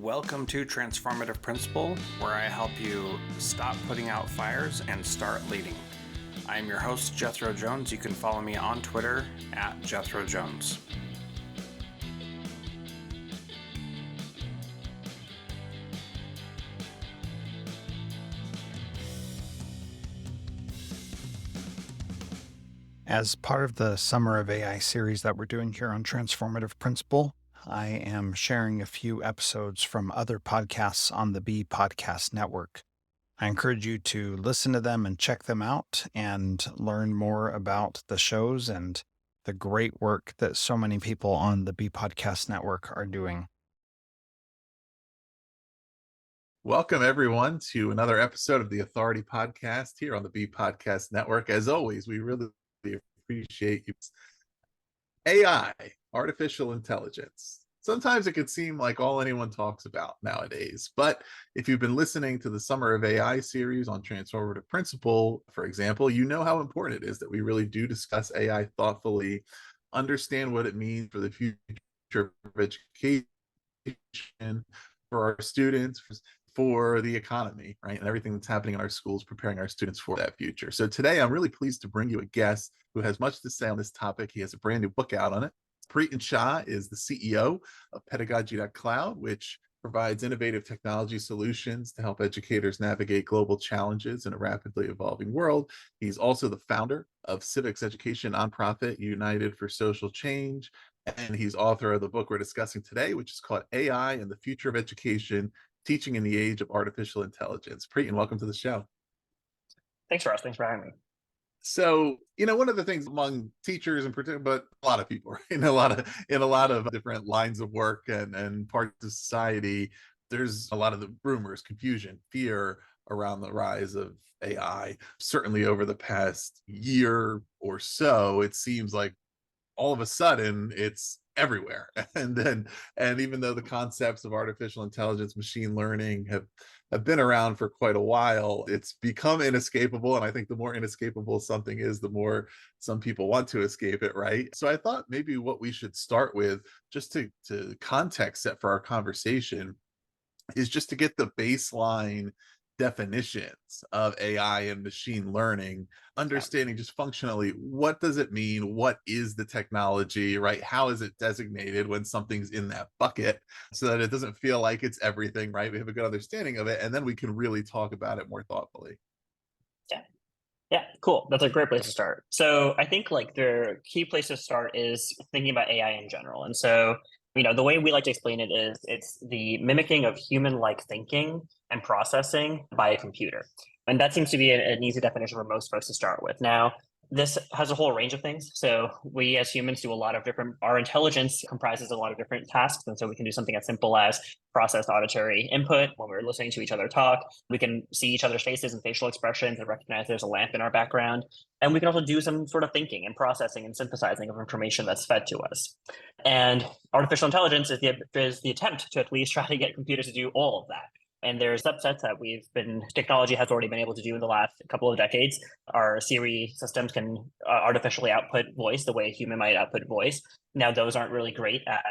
Welcome to Transformative Principle, where I help you stop putting out fires and start leading. I'm your host, Jethro Jones. You can follow me on Twitter at Jethro Jones. As part of the Summer of AI series that we're doing here on Transformative Principle, I am sharing a few episodes from other podcasts on the B Podcast Network. I encourage you to listen to them and check them out and learn more about the shows and the great work that so many people on the B Podcast Network are doing. Welcome, everyone, to another episode of the Authority Podcast here on the B Podcast Network. As always, we really appreciate you. AI, artificial intelligence. Sometimes it could seem like all anyone talks about nowadays, but if you've been listening to the Summer of AI series on Transformative Principle, for example, you know how important it is that we really do discuss AI thoughtfully, understand what it means for the future of education, for our students, for the economy, right? And everything that's happening in our schools, preparing our students for that future. So today, I'm really pleased to bring you a guest who has much to say on this topic. He has a brand new book out on it. Priten Shah is the CEO of Pedagogy.cloud, which provides innovative technology solutions to help educators navigate global challenges in a rapidly evolving world. He's also the founder of civics education nonprofit United for Social Change, and he's author of the book we're discussing today, which is called AI and the Future of Education, Teaching in the Age of Artificial Intelligence. Priten, welcome to the show. Thanks, Ross. Thanks for having me. So, one of the things among teachers in particular, but a lot of people, right, in a lot of different lines of work and parts of society, there's a lot of the rumors, confusion, fear around the rise of AI. Certainly over the past year or so, it seems like all of a sudden it's everywhere. And even though the concepts of artificial intelligence, machine learning have been around for quite a while, it's become inescapable. And I think the more inescapable something is, the more some people want to escape it, right? So I thought maybe what we should start with, just to context set for our conversation, is just to get the baseline definitions of AI and machine learning, understanding just functionally, what does it mean? What is the technology, right? How is it designated when something's in that bucket, so that it doesn't feel like it's everything, right? We have a good understanding of it, and then we can really talk about it more thoughtfully. Yeah, cool. That's a great place to start. So I think the key place to start is thinking about AI in general. And so, the way we like to explain it is it's the mimicking of human-like thinking and processing by a computer. And that seems to be an easy definition for most folks to start with. Now, this has a whole range of things. So we as humans do a lot of different, our intelligence comprises a lot of different tasks. And so we can do something as simple as process auditory input when we're listening to each other talk. We can see each other's faces and facial expressions and recognize there's a lamp in our background. And we can also do some sort of thinking and processing and synthesizing of information that's fed to us. And artificial intelligence is the attempt to at least try to get computers to do all of that. And there's subsets that technology has already been able to do in the last couple of decades. Our Siri systems can artificially output voice the way a human might output voice. Now, those aren't really great at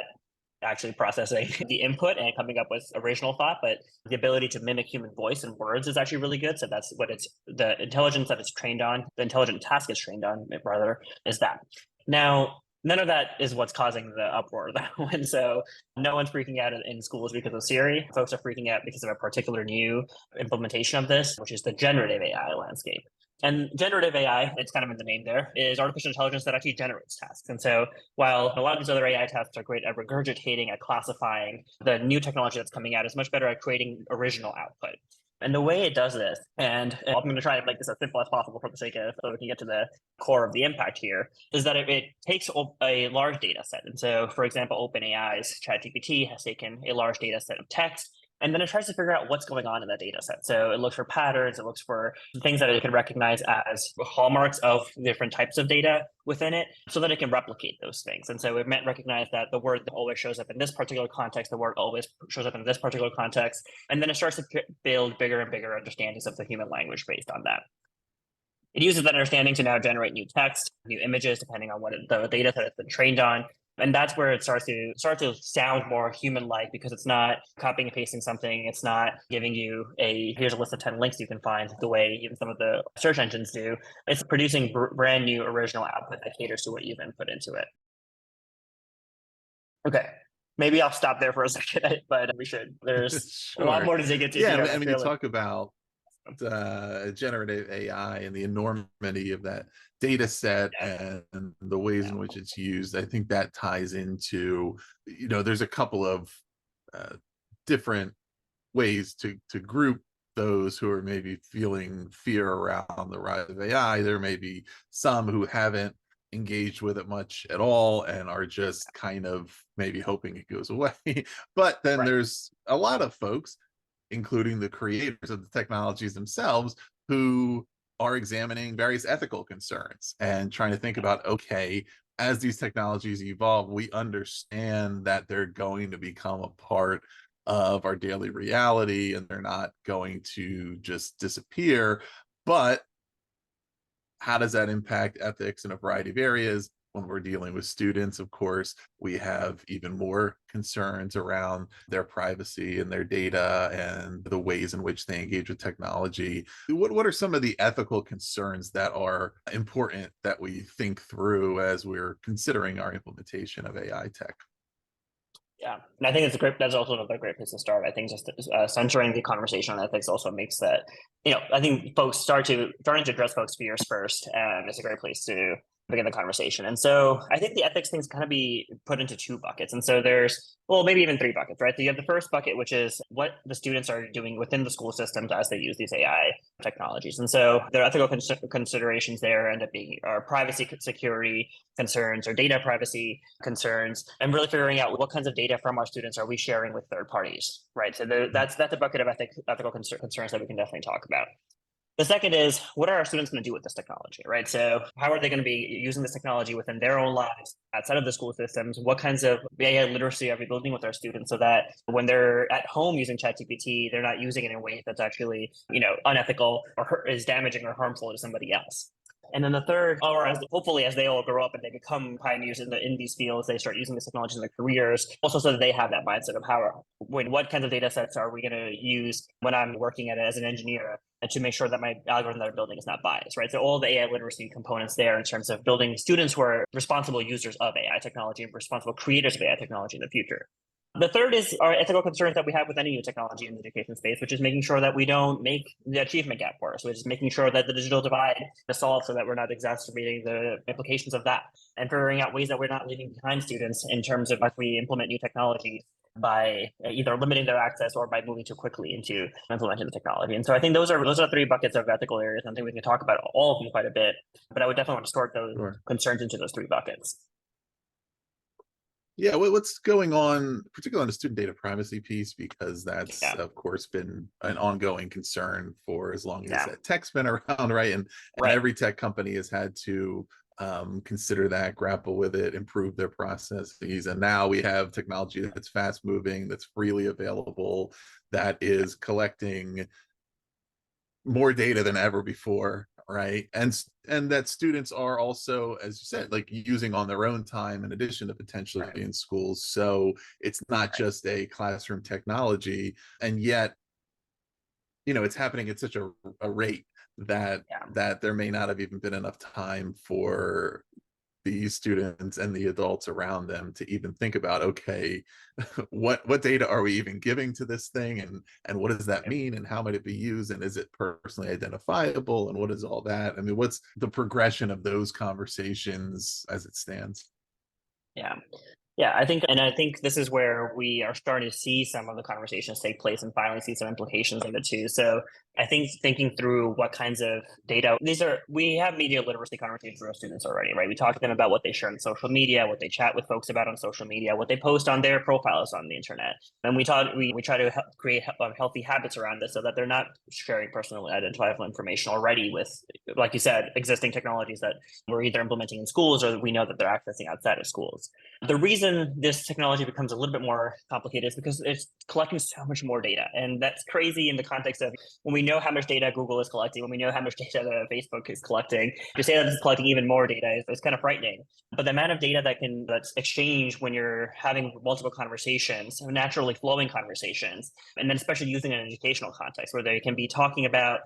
actually processing the input and coming up with original thought, but the ability to mimic human voice and words is actually really good. So that's what the intelligence that it's trained on, the intelligent task it's trained on, rather, is that. Now, none of that is what's causing the uproar, though. And so no one's freaking out in schools because of Siri. Folks are freaking out because of a particular new implementation of this, which is the generative AI landscape. And generative AI, it's kind of in the name there, is artificial intelligence that actually generates tasks. And so while a lot of these other AI tasks are great at regurgitating, at classifying, the new technology that's coming out is much better at creating original output. And the way it does this, and I'm going to try to make this as simple as possible for the sake of, so we can get to the core of the impact here, is that it takes a large data set. And so, for example, OpenAI's ChatGPT has taken a large data set of text, and then it tries to figure out what's going on in that data set. So it looks for patterns, it looks for things that it can recognize as hallmarks of different types of data within it, so that it can replicate those things. And so it might recognize that the word that always shows up in this particular context, the word always shows up in this particular context, and then it starts to build bigger and bigger understandings of the human language based on that. It uses that understanding to now generate new text, new images, depending on what the data that it's been trained on. And that's where it starts to sound more human-like, because it's not copying and pasting something. It's not giving you here's a list of 10 links you can find the way even some of the search engines do. It's producing brand new original output that caters to what you've input into it. Okay. Maybe I'll stop there for a second, but we should. There's a lot more to dig into here. I mean, you talk about generative AI and the enormity of that data set and the ways in which it's used. I think that ties into, there's a couple of different ways to group those who are maybe feeling fear around the rise of AI. There may be some who haven't engaged with it much at all and are just kind of maybe hoping it goes away. But then there's a lot of folks, including the creators of the technologies themselves, who are examining various ethical concerns and trying to think about, okay, as these technologies evolve, we understand that they're going to become a part of our daily reality and they're not going to just disappear. But how does that impact ethics in a variety of areas? When we're dealing with students, of course, we have even more concerns around their privacy and their data and the ways in which they engage with technology. What are some of the ethical concerns that are important that we think through as we're considering our implementation of AI tech? Yeah, and I think that's also another great place to start. I think just centering the conversation on ethics also makes that, I think folks starting to address folks' fears first, and it's a great place to begin the conversation. And so I think the ethics things kind of be put into two buckets. And so there's, maybe even three buckets, right? So you have the first bucket, which is what the students are doing within the school systems as they use these AI technologies. And so their ethical considerations there end up being our privacy security concerns or data privacy concerns, and really figuring out what kinds of data from our students are we sharing with third parties, right? So that's a bucket of ethical concerns that we can definitely talk about. The second is, what are our students going to do with this technology, right? So how are they going to be using this technology within their own lives outside of the school systems? What kinds of AI literacy are we building with our students so that when they're at home using ChatGPT, they're not using it in a way that's actually, unethical or is damaging or harmful to somebody else? And then the third, hopefully as they all grow up and they become pioneers in these fields, they start using this technology in their careers, also so that they have that mindset of what kinds of data sets are we going to use when I'm working at it as an engineer, and to make sure that my algorithm that I'm building is not biased, right? So all the AI literacy components there in terms of building students who are responsible users of AI technology and responsible creators of AI technology in the future. The third is our ethical concerns that we have with any new technology in the education space, which is making sure that we don't make the achievement gap worse, which is making sure that the digital divide is solved so that we're not exacerbating the implications of that, and figuring out ways that we're not leaving behind students in terms of if we implement new technology by either limiting their access or by moving too quickly into implementing the technology. And so I think those are three buckets of ethical areas. I think we can talk about all of them quite a bit, but I would definitely want to sort those concerns into those three buckets. Yeah, what's going on, particularly on the student data privacy piece, because that's, of course, been an ongoing concern for as long as that tech's been around, right? And every tech company has had to consider that, grapple with it, improve their processes. And now we have technology that's fast moving, that's freely available, that is collecting more data than ever before, right? And that students are also, as you said, like using on their own time in addition to potentially in schools. So it's not just a classroom technology, and yet it's happening at such a rate that there may not have even been enough time for the students and the adults around them to even think about, okay, what data are we even giving to this thing, and what does that mean, and how might it be used, and is it personally identifiable, and what is all that? I mean, what's the progression of those conversations as it stands? Yeah, I think this is where we are starting to see some of the conversations take place and finally see some implications of it too. So I think thinking through what kinds of data we have media literacy conversations with our students already, right? We talk to them about what they share on social media, what they chat with folks about on social media, what they post on their profiles on the internet. And we try to create healthy habits around this so that they're not sharing personally identifiable information already with, like you said, existing technologies that we're either implementing in schools or we know that they're accessing outside of schools. The reason this technology becomes a little bit more complicated is because it's collecting so much more data. And that's crazy in the context of when we know how much data Google is collecting, when we know how much data that Facebook is collecting, to say that it's collecting even more data is kind of frightening. But the amount of data that's exchanged when you're having multiple conversations, naturally flowing conversations, and then especially using an educational context where they can be talking about,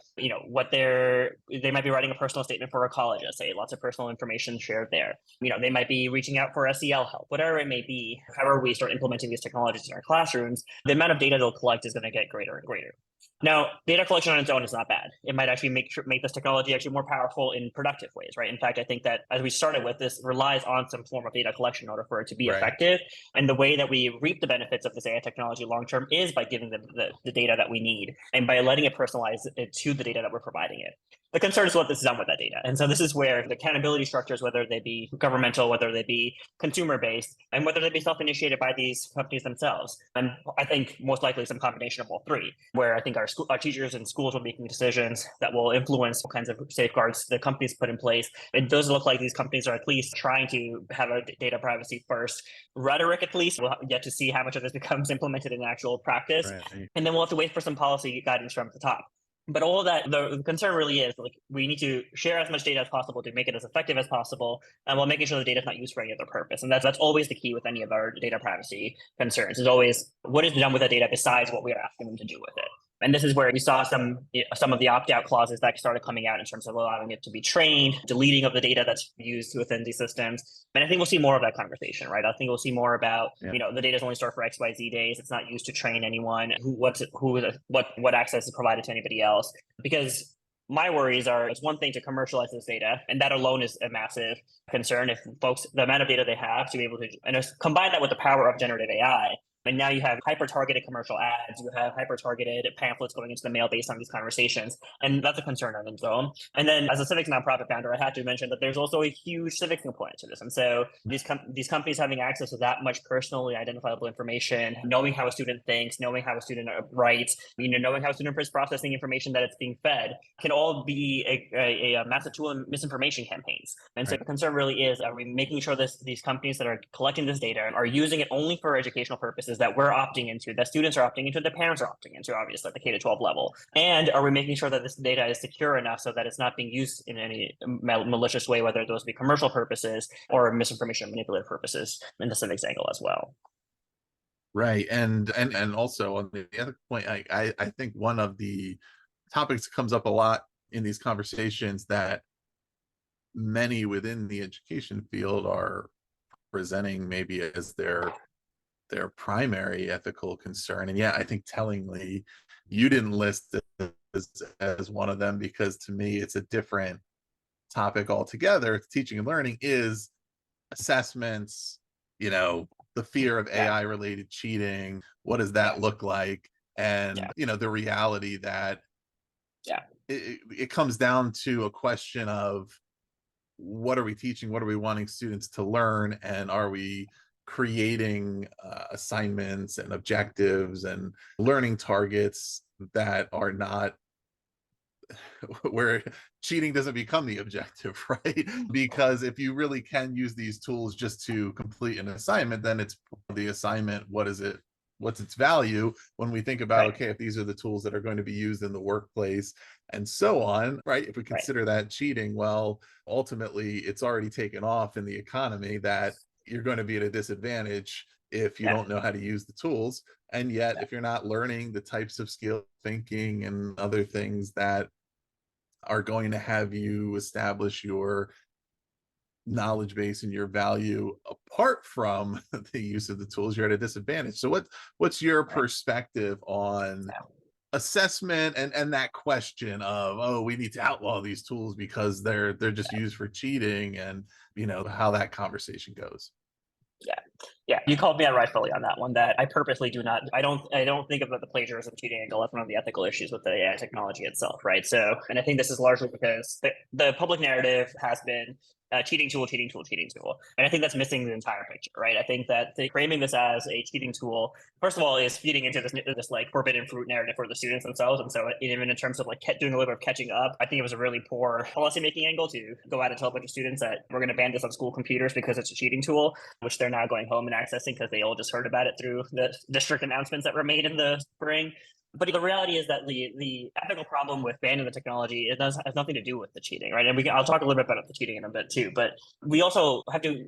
what they might be writing a personal statement for a college essay, lots of personal information shared there. They might be reaching out for SEL help, whatever it may be. However we start implementing these technologies in our classrooms, the amount of data they'll collect is going to get greater and greater. Now, data collection on its own is not bad. It might actually make this technology actually more powerful in productive ways, right? In fact, I think that as we started with, this relies on some form of data collection in order for it to be effective. And the way that we reap the benefits of this AI technology long term is by giving them the data that we need and by letting it personalize it to the data that we're providing it. The concern is what this is done with that data. And so this is where the accountability structures, whether they be governmental, whether they be consumer-based, and whether they be self-initiated by these companies themselves. And I think most likely some combination of all three, where I think our teachers and schools will be making decisions that will influence what kinds of safeguards the companies put in place. It does look like these companies are at least trying to have a data privacy first rhetoric, at least. We'll get to see how much of this becomes implemented in actual practice. Right. And then we'll have to wait for some policy guidance from the top. But all of that, the concern really is we need to share as much data as possible to make it as effective as possible, and while making sure the data is not used for any other purpose. And that's always the key with any of our data privacy concerns, is always what is done with that data besides what we are asking them to do with it. And this is where we saw some of the opt-out clauses that started coming out in terms of allowing it to be trained, deleting of the data that's used within these systems. And I think we'll see more of that conversation, right? I think we'll see more about, the data is only stored for XYZ days. It's not used to train anyone. What access is provided to anybody else? Because my worries are, it's one thing to commercialize this data, and that alone is a massive concern. If folks, the amount of data they have to be able to, and combine that with the power of generative AI, and now you have hyper-targeted commercial ads, you have hyper-targeted pamphlets going into the mail based on these conversations. And that's a concern on its own. And then as a civics nonprofit founder, I had to mention that there's also a huge civics component to this. And so these companies having access to that much personally identifiable information, knowing how a student thinks, knowing how a student writes, knowing how a student is processing information that it's being fed, can all be a massive tool in misinformation campaigns. And so the concern really is, are we making sure these companies that are collecting this data are using it only for educational purposes that we're opting into, that students are opting into, that parents are opting into, obviously, at the K-12 level? And are we making sure that this data is secure enough so that it's not being used in any malicious way, whether those be commercial purposes or misinformation manipulative purposes in the civics angle as well? Right. And also on the other point, I think one of the topics that comes up a lot in these conversations that many within the education field are presenting maybe as their primary ethical concern. And I think tellingly, you didn't list this as one of them, because to me, it's a different topic altogether. It's teaching and learning is assessments, the fear of AI related cheating. What does that look like? And, the reality that it comes down to a question of, what are we teaching? What are we wanting students to learn? And are we creating assignments and objectives and learning targets that are not where cheating doesn't become the objective, right? Because if you really can use these tools just to complete an assignment, then it's the assignment. What's its value when we think about, okay, if these are the tools that are going to be used in the workplace and so on, right? If we consider that cheating, well, ultimately it's already taken off in the economy that you're going to be at a disadvantage if you don't know how to use the tools. And yet, if you're not learning the types of skill, thinking, and other things that are going to have you establish your knowledge base and your value apart from the use of the tools, you're at a disadvantage. So what's your perspective on assessment and that question of, oh, we need to outlaw these tools because they're just used for cheating, and how that conversation goes? Yeah, you called me out rightfully on that one. That I purposely do not. I don't think of the plagiarism cheating angle as one of the ethical issues with the AI technology itself, right? So, and I think this is largely because the public narrative has been cheating tool, and I think that's missing the entire picture, right? I think that framing this as a cheating tool, first of all, is feeding into this like forbidden fruit narrative for the students themselves, and so even in terms of like doing a little bit of catching up, I think it was a really poor policy making angle to go out and tell a bunch of students that we're going to ban this on school computers because it's a cheating tool, which they're now going home and accessing because they all just heard about it through the district announcements that were made in the spring. But the reality is that the ethical problem with banning the technology, it has nothing to do with the cheating, right? And I'll talk a little bit about the cheating in a bit too. But we also have to,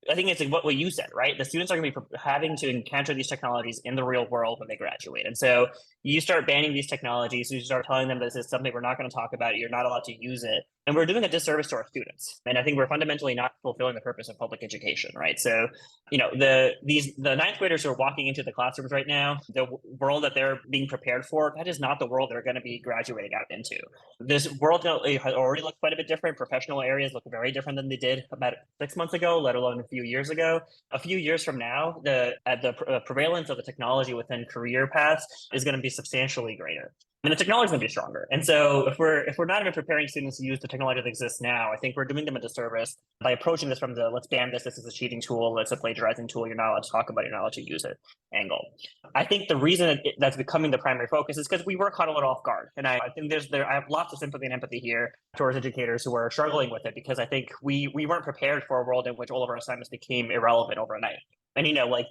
I think it's what you said, right? The students are going to be having to encounter these technologies in the real world when they graduate. And so you start banning these technologies, you start telling them this is something we're not going to talk about, you're not allowed to use it. And we're doing a disservice to our students. And I think we're fundamentally not fulfilling the purpose of public education, right? So, the ninth graders who are walking into the classrooms right now, the world that they're being prepared for, that is not the world they're going to be graduating out into. This world already looks quite a bit different. Professional areas look very different than they did about 6 months ago, let alone a few years ago. A few years from now, the prevalence of the technology within career paths is going to be substantially greater. And the technology is going to be stronger. And so if we're not even preparing students to use the technology that exists now, I think we're doing them a disservice by approaching this from the let's ban this is a cheating tool, it's a plagiarizing tool, you're not allowed to talk about it, you're not allowed to use it angle. I think the reason that's becoming the primary focus is because we were caught a little off guard. And I think I have lots of sympathy and empathy here towards educators who are struggling with it, because I think we weren't prepared for a world in which all of our assignments became irrelevant overnight. And, I like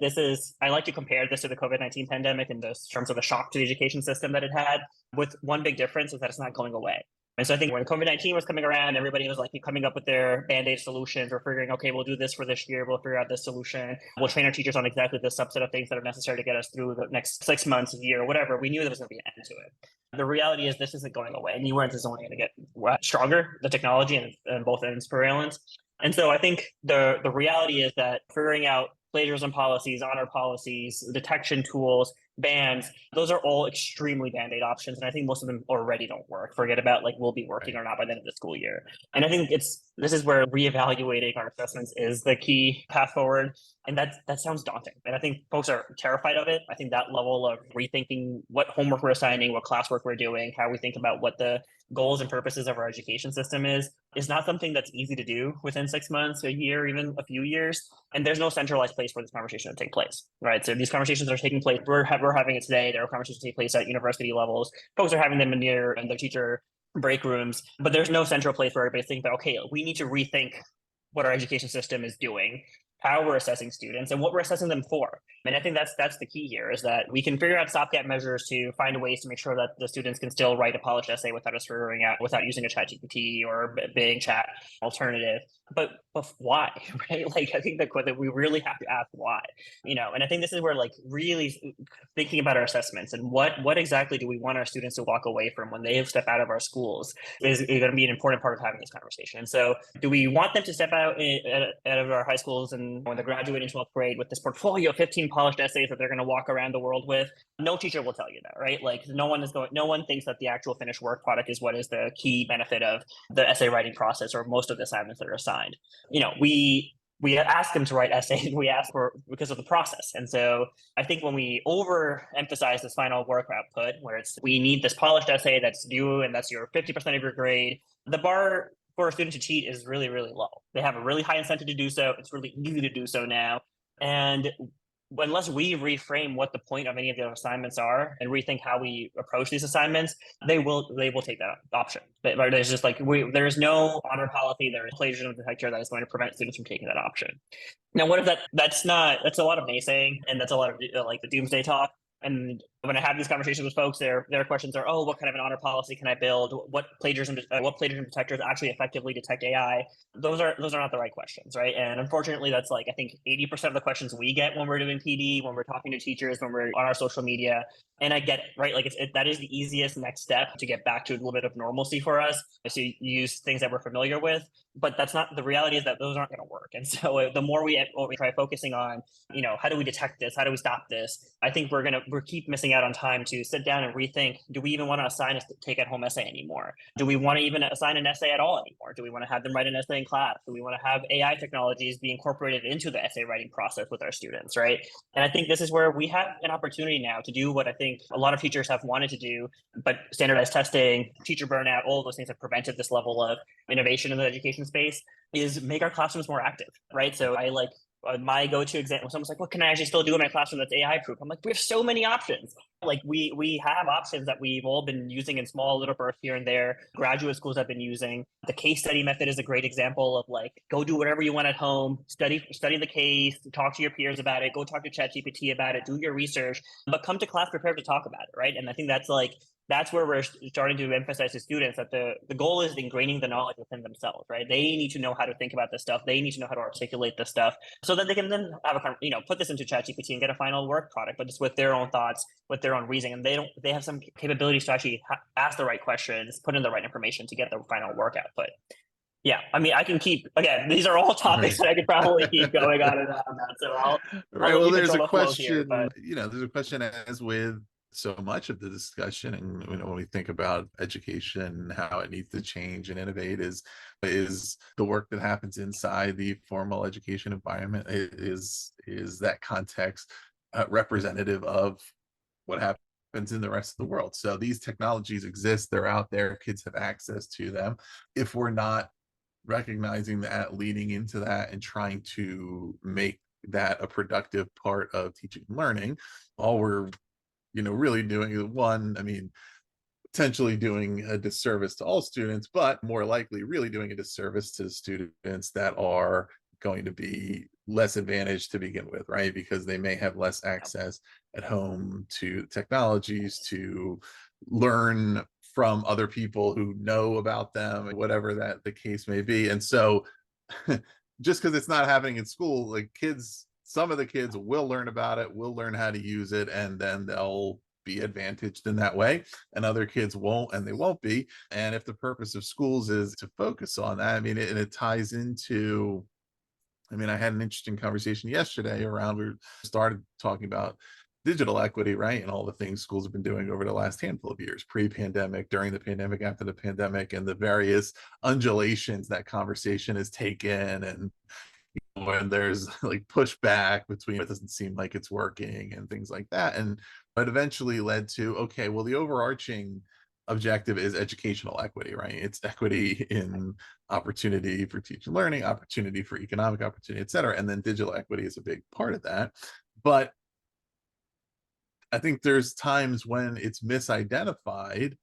to compare this to the COVID-19 pandemic in terms of the shock to the education system that it had, with one big difference is that it's not going away. And so I think when COVID-19 was coming around, everybody was like coming up with their Band-Aid solutions. We're figuring, okay, we'll do this for this year. We'll figure out this solution. We'll train our teachers on exactly this subset of things that are necessary to get us through the next 6 months, a year, whatever. We knew there was going to be an end to it. The reality is this isn't going away. And you weren't just only going to get stronger, the technology and both ends prevalence. And so I think the reality is that figuring out plagiarism policies, honor policies, detection tools, bans, those are all extremely Band-Aid options. And I think most of them already don't work. Forget about will be working or not by the end of the school year. And I think this is where reevaluating our assessments is the key path forward. And that sounds daunting. And I think folks are terrified of it. I think that level of rethinking what homework we're assigning, what classwork we're doing, how we think about what the goals and purposes of our education system is not something that's easy to do within 6 months, a year, even a few years. And there's no centralized place for this conversation to take place, right? So these conversations are taking place. We're having it today. There are conversations that take place at university levels. Folks are having them in their teacher break rooms, but there's no central place where everybody's thinking about, okay, we need to rethink what our education system is doing, how we're assessing students, and what we're assessing them for. And I think that's the key here, is that we can figure out stopgap measures to find ways to make sure that the students can still write a polished essay without us figuring out, without using a ChatGPT or Bing chat alternative. But why, right? I think that we really have to ask why, and I think this is where really thinking about our assessments and what exactly do we want our students to walk away from when they step out of our schools is going to be an important part of having this conversation. And so do we want them to step out of our high schools and when they graduate in 12th grade with this portfolio of 15 polished essays that they're going to walk around the world with? No teacher will tell you that, right? No one thinks that the actual finished work product is what is the key benefit of the essay writing process or most of the assignments that are assigned. We ask them to write essays, we ask for because of the process. And so I think when we overemphasize this final work output, where we need this polished essay that's due and that's your 50% of your grade, the bar for a student to cheat is really, really low. They have a really high incentive to do so. It's really easy to do so now. And unless we reframe what the point of any of the assignments are and rethink how we approach these assignments, they will take that option. But there's just there's no honor policy, there is plagiarism detector that is going to prevent students from taking that option. Now, what if that's a lot of naysaying, and that's a lot of the doomsday talk. And when I have these conversations with folks, their questions are, what kind of an honor policy can I build? What plagiarism detectors actually effectively detect AI? Those are not the right questions, right? And unfortunately, that's I think 80% of the questions we get when we're doing PD, when we're talking to teachers, when we're on our social media. And I get it, right? That is the easiest next step to get back to a little bit of normalcy for us, is to use things that we're familiar with. But that's not the reality, is that those aren't going to work. And so the more we try focusing on, how do we detect this? How do we stop this? I think we're keep missing out on time to sit down and rethink, do we even want to assign a take-at-home essay anymore? Do we want to even assign an essay at all anymore? Do we want to have them write an essay in class? Do we want to have AI technologies be incorporated into the essay writing process with our students, right? And I think this is where we have an opportunity now to do what I think a lot of teachers have wanted to do, but standardized testing, teacher burnout, all of those things have prevented this level of innovation in the education space, is make our classrooms more active, right? So my go-to example, someone's like, what can I actually still do in my classroom that's AI proof? I'm like, we have so many options. Like we have options that we've all been using in small little bursts here and there. Graduate schools have been using. The case study method is a great example of like, go do whatever you want at home, study the case, talk to your peers about it, go talk to ChatGPT about it, do your research, but come to class prepared to talk about it, right? And I think that's where we're starting to emphasize to students that the goal is ingraining the knowledge within themselves, right? They need to know how to think about this stuff. They need to know how to articulate this stuff so that they can then have put this into ChatGPT and get a final work product, but just with their own thoughts, with their own reasoning. And they have some capabilities to actually ask the right questions, put in the right information to get the final work output. Yeah, I mean, I can keep, again, these are all topics that I could probably keep going on and on about. So I'll Well, let you there's control a the flow here. question, But there's a question as with so much of the discussion, and when we think about education, how it needs to change and innovate is the work that happens inside the formal education environment, is that context representative of what happens in the rest of the world. So these technologies exist, they're out there, kids have access to them. If we're not recognizing that, leading into that, and trying to make that a productive part of teaching and learning, all we're really doing is, one, I mean, potentially doing a disservice to all students, but more likely really doing a disservice to students that are going to be less advantaged to begin with, right? Because they may have less access at home to technologies, to learn from other people who know about them, whatever that the case may be. And so just because it's not happening in school, like some of the kids will learn about it, will learn how to use it, and then they'll be advantaged in that way, and other kids won't, and they won't be. And if the purpose of schools is to focus on that, I mean, it ties into, I mean, I had an interesting conversation yesterday around, we started talking about digital equity, right? And all the things schools have been doing over the last handful of years, pre-pandemic, during the pandemic, after the pandemic, and the various undulations that conversation has taken. And when there's like pushback between, it doesn't seem like it's working and things like that. And it eventually led to, okay, well, the overarching objective is educational equity, right? It's equity in opportunity for teaching and learning, opportunity for economic opportunity, et cetera. And then digital equity is a big part of that. But I think there's times when it's misidentified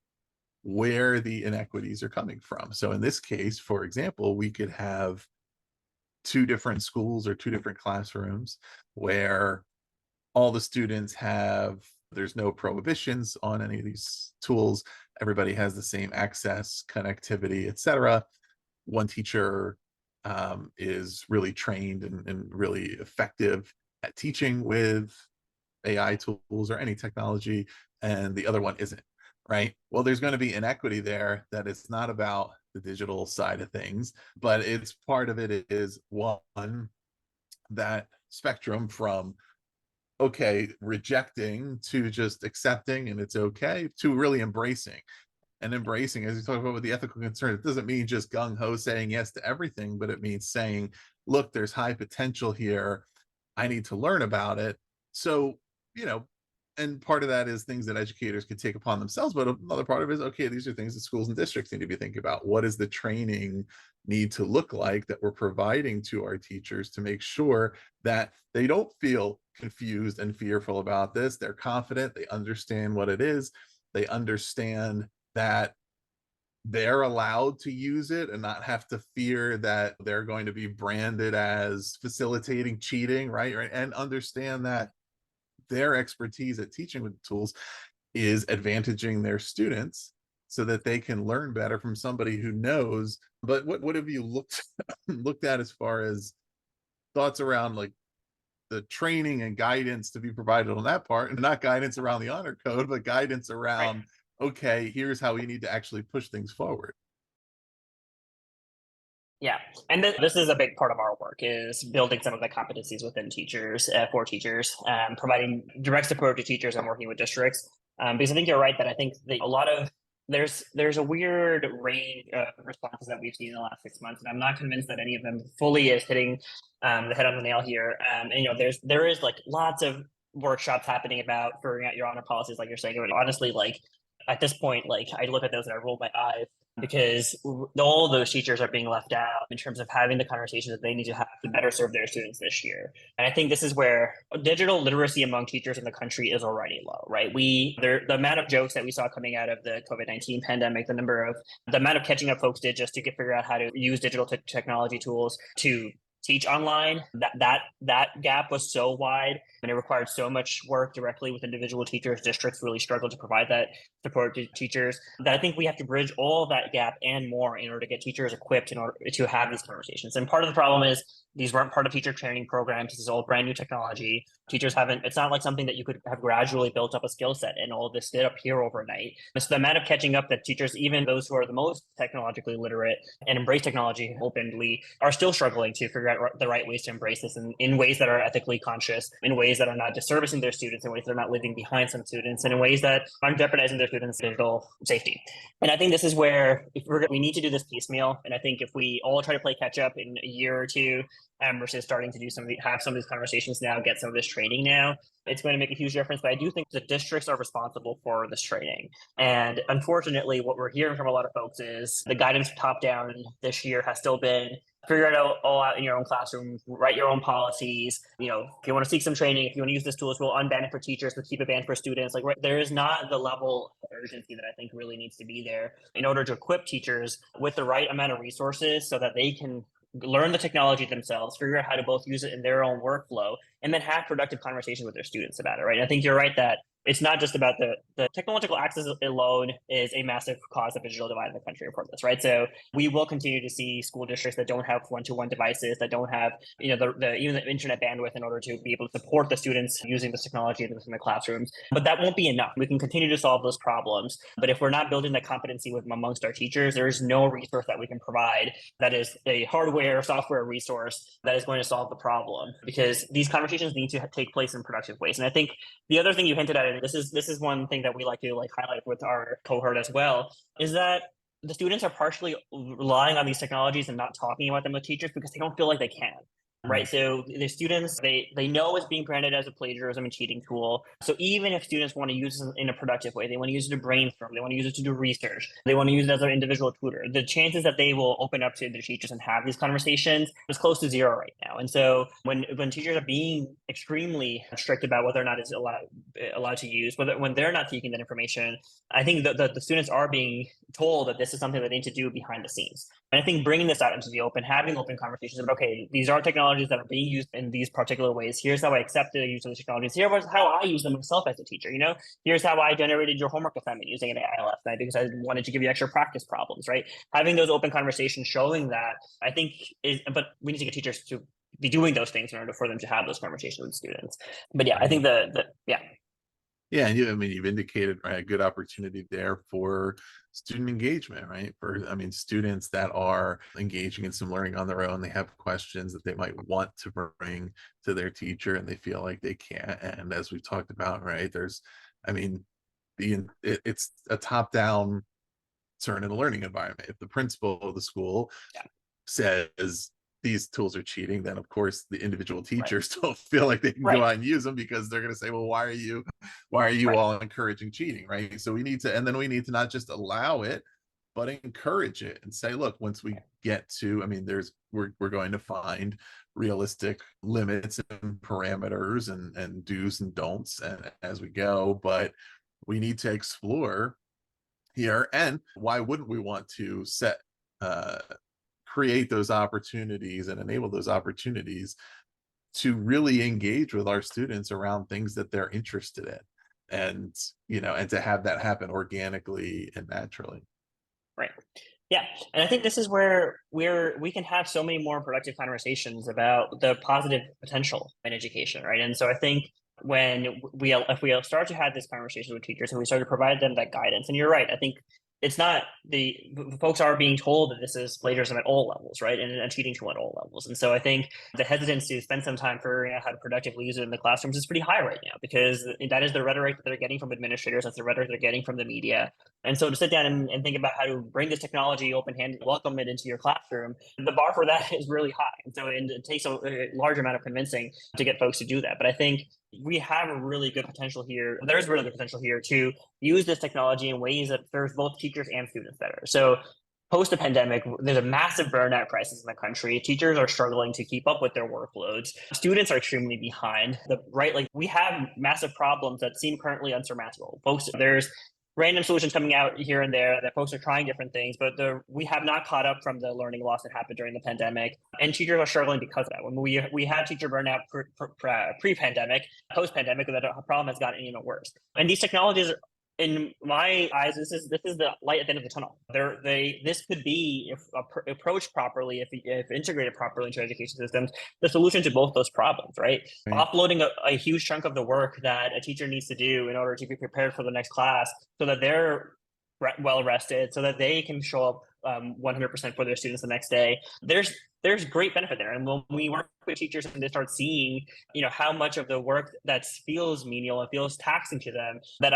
where the inequities are coming from. So in this case, for example, we could have two different schools or two different classrooms where all the students there's no prohibitions on any of these tools. Everybody has the same access, connectivity, etc. One teacher is really trained and really effective at teaching with AI tools or any technology, and the other one isn't, right? Well, there's going to be inequity there, that it's not about the digital side of things, but it's part of it is, one, that spectrum from rejecting to just accepting and it's okay, to really embracing. And embracing, as we talk about with the ethical concern, it doesn't mean just gung-ho saying yes to everything, but it means saying, look, there's high potential here, I need to learn about it. So, and part of that is things that educators can take upon themselves, but another part of it is, okay, these are things that schools and districts need to be thinking about. What does the training need to look like that we're providing to our teachers to make sure that they don't feel confused and fearful about this? They're confident, they understand what it is, they understand that they're allowed to use it and not have to fear that they're going to be branded as facilitating cheating, right? And understand that their expertise at teaching with tools is advantaging their students so that they can learn better from somebody who knows. But what have you looked at as far as thoughts around like the training and guidance to be provided on that part, and not guidance around the honor code, but guidance around, okay, here's how we need to actually push things forward? yeah, and this is a big part of our work, is building some of the competencies within teachers, for teachers, providing direct support to teachers and working with districts. Because I think you're right that I think a lot of there's a weird range of responses that we've seen in the last 6 months, and I'm not convinced that any of them fully is hitting the head on the nail here. And there is like lots of workshops happening about figuring out your honor policies, like you're saying. Honestly, like at this point, like I look at those and I roll my eyes because all those teachers are being left out in terms of having the conversations that they need to have to better serve their students this year. And I think this is where digital literacy among teachers in the country is already low, right? The amount of jokes that we saw coming out of the COVID-19 pandemic, the amount of catching up folks did just to figure out how to use digital technology tools to teach online, that gap was so wide and it required so much work directly with individual teachers. Districts really struggled to provide that support to teachers, that I think we have to bridge all that gap and more in order to get teachers equipped in order to have these conversations. And part of the problem is these weren't part of teacher training programs. This is all brand new technology. Teachers haven't, it's not like something that you could have gradually built up a skill set and all of this did appear overnight. So the amount of catching up that teachers, even those who are the most technologically literate and embrace technology openly, are still struggling to figure out the right ways to embrace this in ways that are ethically conscious, in ways that are not disservicing their students, in ways that are not living behind some students, and in ways that aren't jeopardizing their students' digital safety. And I think this is where we need to do this piecemeal. And I think if we all try to play catch up in a year or two, versus starting to do have some of these conversations now, get some of this training now, it's going to make a huge difference. But I do think the districts are responsible for this training. And unfortunately, what we're hearing from a lot of folks is the guidance top down this year has still been figure it all out in your own classroom, write your own policies. If you want to seek some training, if you want to use this tools, we'll unban it for teachers, but keep it banned for students. Like there is not the level of urgency that I think really needs to be there in order to equip teachers with the right amount of resources so that they can learn the technology themselves, figure out how to both use it in their own workflow, and then have productive conversations with their students about it, right? And I think you're right that it's not just about the technological access alone is a massive cause of digital divide in the country for this, right? So we will continue to see school districts that don't have one-to-one devices, that don't have even the internet bandwidth in order to be able to support the students using this technology in the classrooms. But that won't be enough. We can continue to solve those problems, but if we're not building that competency amongst our teachers, there is no resource that we can provide that is a hardware, software resource that is going to solve the problem, because these conversations need to take place in productive ways. And I think the other thing you hinted at, and this is one thing that we like to highlight with our cohort as well, is that the students are partially relying on these technologies and not talking about them with teachers because they don't feel like they can. Right. So the students, they know it's being branded as a plagiarism and cheating tool. So even if students want to use it in a productive way, they want to use it to brainstorm, they want to use it to do research, they want to use it as an individual tutor, the chances that they will open up to their teachers and have these conversations is close to zero right now. And so when teachers are being extremely strict about whether or not it's allowed to use, when they're not seeking that information, I think that the students are being told that this is something that they need to do behind the scenes. And I think bringing this out into the open, having open conversations about, okay, these are technologies that are being used in these particular ways. Here's how I accept the use of the technologies. Here's how I use them myself as a teacher. Here's how I generated your homework assignment using an AI last night because I wanted to give you extra practice problems, right? Having those open conversations, showing that, I think but we need to get teachers to be doing those things in order for them to have those conversations with students. But yeah, I think Yeah, and you've indicated, right, a good opportunity there for student engagement, right? Students that are engaging in some learning on their own, they have questions that they might want to bring to their teacher and they feel like they can't. And as we've talked about, right, it's a top-down concern in a learning environment. If the principal of the school says these tools are cheating, then of course the individual teachers don't feel like they can go out and use them because they're going to say, well, why are you all encouraging cheating, right? So we need to not just allow it, but encourage it and say, look, once we get to, we're going to find realistic limits and parameters and do's and don'ts and as we go, but we need to explore here. And why wouldn't we want to create those opportunities and enable those opportunities to really engage with our students around things that they're interested in, and to have that happen organically and naturally. Right. Yeah. And I think this is where we can have so many more productive conversations about the positive potential in education, right? And so I think if we start to have this conversation with teachers and we start to provide them that guidance, and you're right, I think it's not the folks are being told that this is plagiarism at all levels, right? And a cheating tool at all levels. And so I think the hesitance to spend some time figuring out how to productively use it in the classrooms is pretty high right now, because that is the rhetoric that they're getting from administrators. That's the rhetoric they're getting from the media. And so to sit down and think about how to bring this technology open-handed, welcome it into your classroom, the bar for that is really high. And so it takes a large amount of convincing to get folks to do that. But I think we have a really good potential here. There's really good potential here to use this technology in ways that serves both teachers and students better. So post the pandemic, there's a massive burnout crisis in the country. Teachers are struggling to keep up with their workloads. Students are extremely behind. Like we have massive problems that seem currently unsurmountable. There's random solutions coming out here and there that folks are trying different things, but we have not caught up from the learning loss that happened during the pandemic, and teachers are struggling because of that. When we had teacher burnout pre-pandemic, post-pandemic, that problem has gotten even worse. And these technologies, in my eyes, this is the light at the end of the tunnel. This could be, if approached properly, if integrated properly into education systems, the solution to both those problems, right? Offloading a huge chunk of the work that a teacher needs to do in order to be prepared for the next class, so that they're well rested, so that they can show up 100% for their students the next day. There's great benefit there. And when we work with teachers and they start seeing, how much of the work that feels menial and feels taxing to them, that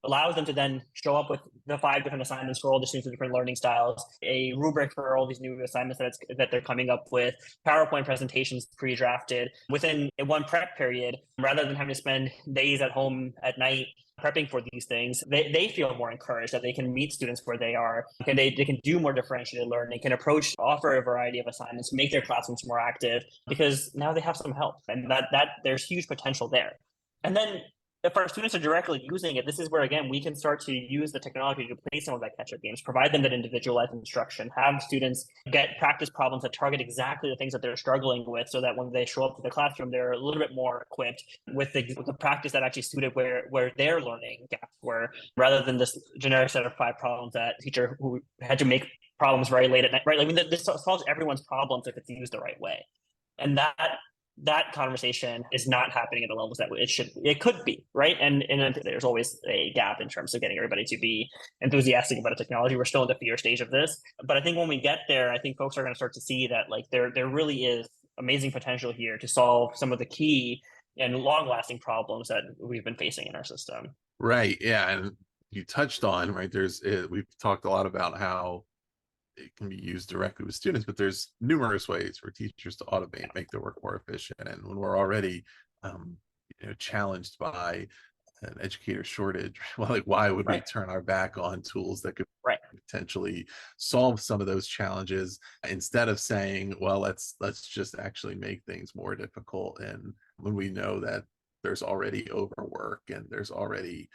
allows them to then show up with the 5 different assignments for all the students with different learning styles, a rubric for all these new assignments that they're coming up with, PowerPoint presentations pre-drafted within one prep period, rather than having to spend days at home at night prepping for these things. They feel more encouraged that they can meet students where they are, and they can do more differentiated learning, can offer a variety of assignments, make their classrooms more active, because now they have some help, and that there's huge potential there. And then if our students are directly using it, this is where, again, we can start to use the technology to play some of that catch-up games, provide them that individualized instruction, have students get practice problems that target exactly the things that they're struggling with, so that when they show up to the classroom, they're a little bit more equipped with the practice that actually suited where their learning gaps were, rather than this generic set of 5 problems that teacher who had to make problems very late at night, right? I mean, this solves everyone's problems if it's used the right way. And that conversation is not happening at the levels that it could be, right? And there's always a gap in terms of getting everybody to be enthusiastic about a technology. We're still in the fear stage of this, but I think when we get there, I think folks are going to start to see that there really is amazing potential here to solve some of the key and long-lasting problems that we've been facing in our system. Right. Yeah, and you touched on, right, we've talked a lot about how it can be used directly with students, but there's numerous ways for teachers to automate, make their work more efficient. And when we're already challenged by an educator shortage, well, why would we turn our back on tools that could potentially solve some of those challenges, instead of saying, well, let's just actually make things more difficult? And when we know that there's already overwork and there's already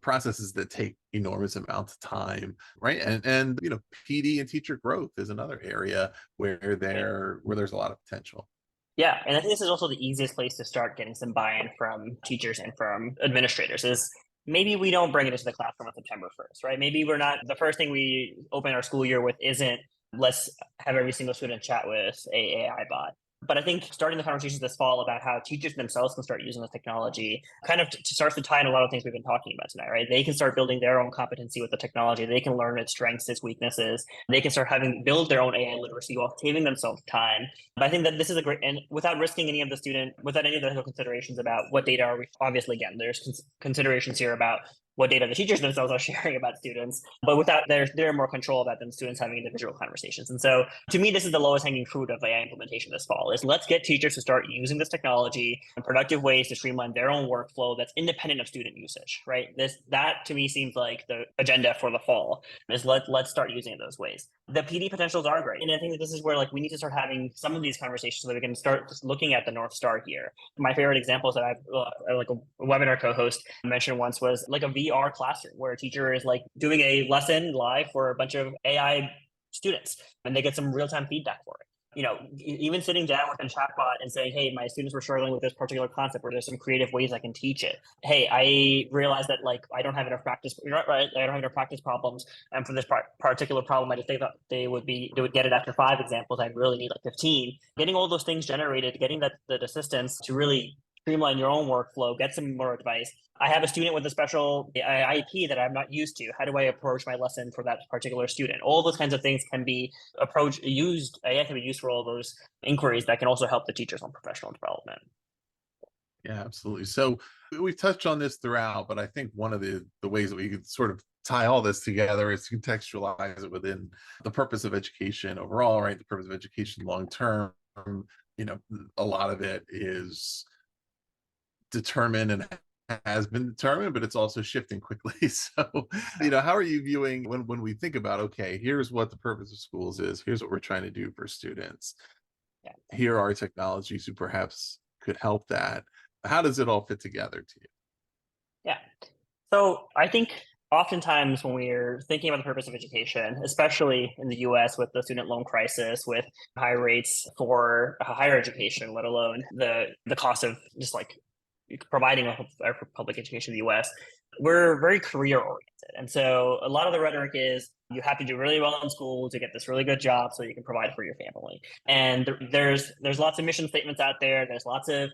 processes that take enormous amounts of time, right? And PD and teacher growth is another area where there's a lot of potential. Yeah, and I think this is also the easiest place to start getting some buy-in from teachers and from administrators. Is maybe we don't bring it into the classroom on September 1st, right? Maybe we're not, the first thing we open our school year with isn't, let's have every single student chat with a AI bot. But I think starting the conversations this fall about how teachers themselves can start using this technology kind of starts to tie in a lot of things we've been talking about tonight, right? They can start building their own competency with the technology. They can learn its strengths, its weaknesses. They can start build their own AI literacy while saving themselves time. But I think that this is and without risking any of without any of the considerations about what data are we, obviously, again, there's considerations here about what data the teachers themselves are sharing about students, but without they're more control about than students having individual conversations. And so to me, this is the lowest hanging fruit of AI implementation this fall, is let's get teachers to start using this technology in productive ways to streamline their own workflow that's independent of student usage, right? That to me seems like the agenda for the fall, is let's start using it those ways. The PD potentials are great. And I think that this is where we need to start having some of these conversations so that we can start just looking at the North Star here. My favorite examples that I've a webinar co-host mentioned once was a VR classroom where a teacher is doing a lesson live for a bunch of AI students, and they get some real-time feedback for it. Even sitting down with a chatbot and saying, hey, my students were struggling with this particular concept, or there's some creative ways I can teach it. Hey, I realized that I don't have enough practice, right? I don't have enough practice problems. And for this particular problem, I just think that they would get it after 5 examples. I really need 15. Getting all those things generated, getting the assistance to really streamline your own workflow, get some more advice. I have a student with a special IEP that I'm not used to. How do I approach my lesson for that particular student? All those kinds of things can be used. AI can be used for all those inquiries that can also help the teachers on professional development. Yeah, absolutely. So we've touched on this throughout, but I think one of the ways that we can sort of tie all this together is to contextualize it within the purpose of education overall, right? The purpose of education long term. A lot of it is determined and has been determined, but it's also shifting quickly. So, how are you viewing when we think about, okay, here's what the purpose of schools is, here's what we're trying to do for students, Yeah. here are technologies who perhaps could help that. How does it all fit together to you? Yeah. So I think oftentimes when we're thinking about the purpose of education, especially in the US with the student loan crisis, with high rates for higher education, let alone the cost of just like providing a public education in the US, we're very career oriented. And so a lot of the rhetoric is you have to do really well in school to get this really good job so you can provide for your family. And there's lots of mission statements out there. There's lots of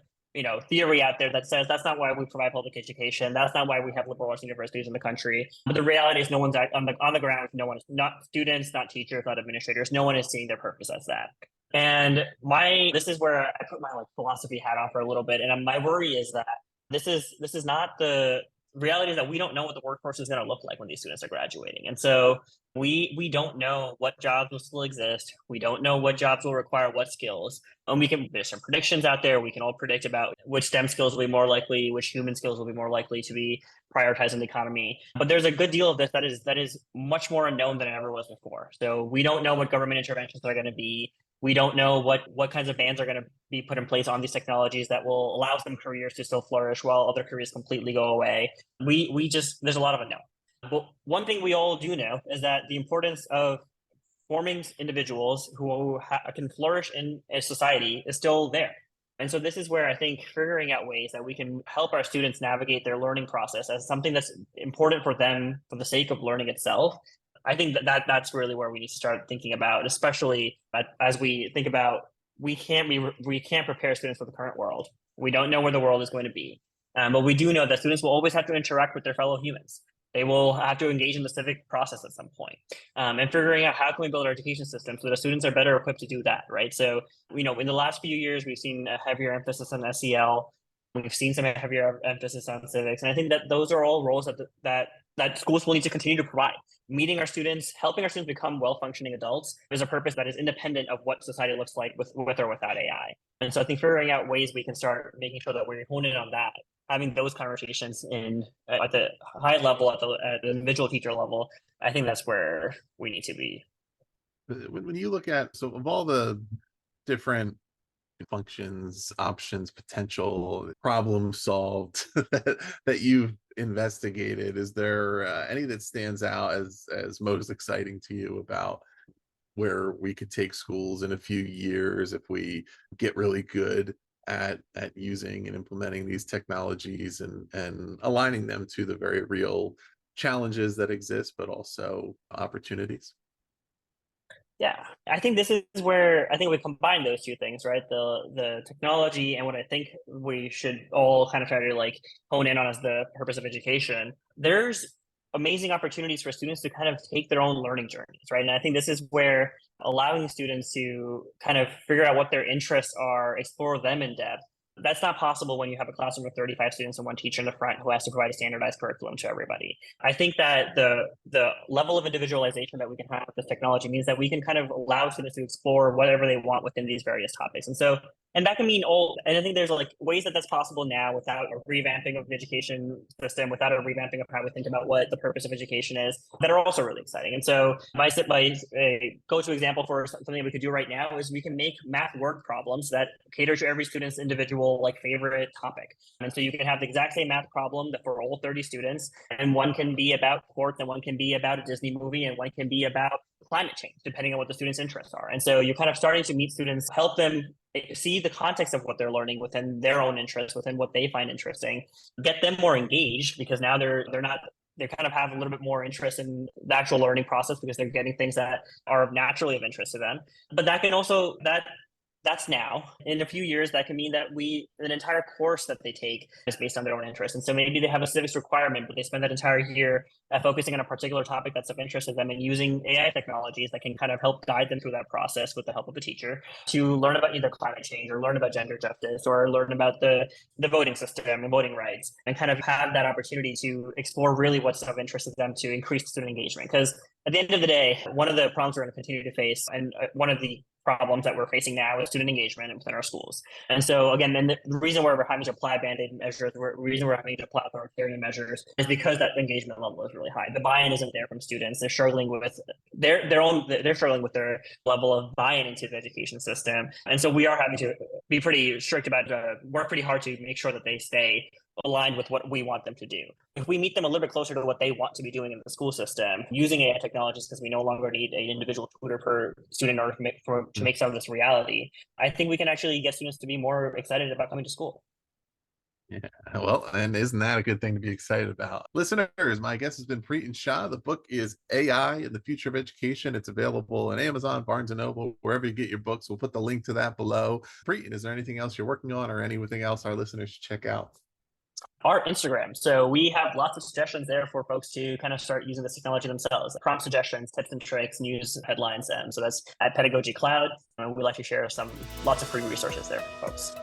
theory out there that says that's not why we provide public education. That's not why we have liberal arts universities in the country. But the reality is no one's on the ground. No one is, not students, not teachers, not administrators. No one is seeing their purpose as that. And this is where I put my philosophy hat on for a little bit. And my worry is that this is not the reality is that we don't know what the workforce is going to look like when these students are graduating. And so we don't know what jobs will still exist. We don't know what jobs will require what skills. And there's some predictions out there. We can all predict about which STEM skills will be more likely, which human skills will be more likely to be prioritized in the economy. But there's a good deal of this that is much more unknown than it ever was before. So we don't know what government interventions are going to be. We don't know what kinds of bans are going to be put in place on these technologies that will allow some careers to still flourish while other careers completely go away. There's a lot of unknown. But one thing we all do know is that the importance of forming individuals who can flourish in a society is still there. And so this is where I think figuring out ways that we can help our students navigate their learning process as something that's important for them for the sake of learning itself. I think that's really where we need to start thinking about, especially as we think about we can't prepare students for the current world. We don't know where the world is going to be, but we do know that students will always have to interact with their fellow humans. They will have to engage in the civic process at some point, and figuring out how can we build our education system so that students are better equipped to do that, right? So, in the last few years, we've seen a heavier emphasis on SEL. We've seen some heavier emphasis on civics, and I think that those are all roles that schools will need to continue to provide. Meeting our students, helping our students become well-functioning adults is a purpose that is independent of what society looks like with or without AI. And so I think figuring out ways we can start making sure that we're honing in on that, having those conversations at the high level, at the individual teacher level, I think that's where we need to be. When you look at, so of all the different functions, options, potential problem solved that you've investigated, is there any that stands out as most exciting to you about where we could take schools in a few years if we get really good at using and implementing these technologies and aligning them to the very real challenges that exist, but also opportunities? Yeah, I think this is where I think we combine those two things, right? The technology and what I think we should all kind of try to hone in on as the purpose of education. There's amazing opportunities for students to kind of take their own learning journeys, right? And I think this is where allowing students to kind of figure out what their interests are, explore them in depth. That's not possible when you have a classroom of 35 students and one teacher in the front who has to provide a standardized curriculum to everybody. I think that the level of individualization that we can have with this technology means that we can kind of allow students to explore whatever they want within these various topics. And that can mean and I think there's ways that that's possible now without a revamping of the education system, without a revamping of how we think about what the purpose of education is, that are also really exciting. And so my go-to example for something we could do right now is we can make math word problems that cater to every student's individual favorite topic. And so you can have the exact same math problem that for all 30 students, and one can be about sports, and one can be about a Disney movie, and one can be about climate change, depending on what the students' interests are. And so you're kind of starting to meet students, help them see the context of what they're learning within their own interests, within what they find interesting, get them more engaged, because now they kind of have a little bit more interest in the actual learning process because they're getting things that are naturally of interest to them. But that can also, that's now. In a few years, that can mean that an entire course that they take is based on their own interest. And so maybe they have a civics requirement, but they spend that entire year focusing on a particular topic that's of interest to them and using AI technologies that can kind of help guide them through that process with the help of a teacher to learn about either climate change or learn about gender justice or learn about the voting system and voting rights, and kind of have that opportunity to explore really what's of interest to them to increase student engagement. Because at the end of the day, one of the problems we're going to continue to face, and one of the problems that we're facing now with student engagement within our schools. And so again, then the reason why we're having to apply band-aid measures, the reason we're having to apply authoritarian measures is because that engagement level is really high. The buy-in isn't there from students. They're struggling with they're struggling with their level of buy-in into the education system. And so we are having to be pretty strict about work pretty hard to make sure that they stay aligned with what we want them to do. If we meet them a little bit closer to what they want to be doing in the school system, using AI technologies, because we no longer need an individual tutor per student in order to make some of this reality, I think we can actually get students to be more excited about coming to school. Yeah, well, and isn't that a good thing to be excited about? Listeners, my guest has been Priten Shah. The book is AI and the Future of Education. It's available on Amazon, Barnes & Noble, wherever you get your books. We'll put the link to that below. Priten, is there anything else you're working on or anything else our listeners should check out? Our Instagram. So we have lots of suggestions there for folks to kind of start using this technology themselves. Prompt suggestions, tips and tricks, news headlines. And so that's at Pedagogy Cloud. And we like to share lots of free resources there for folks.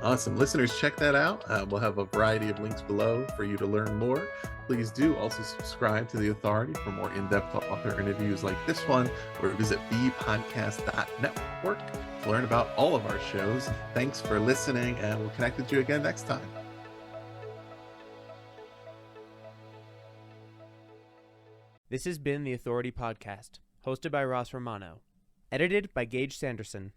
Awesome. Listeners, check that out. We'll have a variety of links below for you to learn more. Please do also subscribe to The Authority for more in-depth author interviews like this one, or visit bpodcast.network to learn about all of our shows. Thanks for listening, and we'll connect with you again next time. This has been The Authority Podcast, hosted by Ross Romano, edited by Gage Sanderson.